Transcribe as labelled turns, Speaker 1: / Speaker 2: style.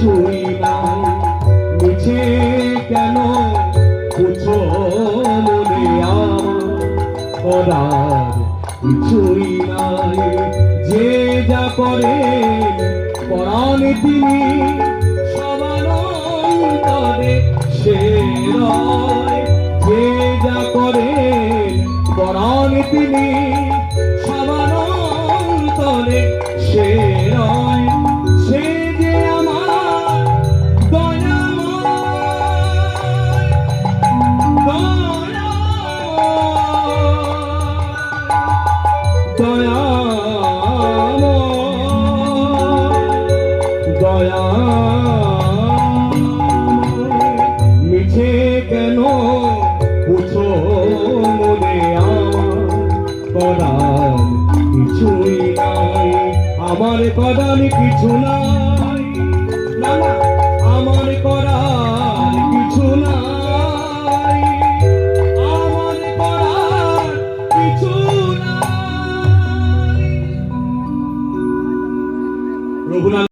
Speaker 1: কিছুই নাই, মিছে কেন পুছো মনে আমার, করার কিছুই নাই। যে যা করে পরাণে তিনি, সবার অন্তরে সে রয়। যে যা করে পরাণে তিনি, সবার অন্তরে সে রয়। সে যে আমার দয়াময়, মিছে কেন পুছো মনে আমার, করার কিছুই নাই, আমার করার কিছু নাই।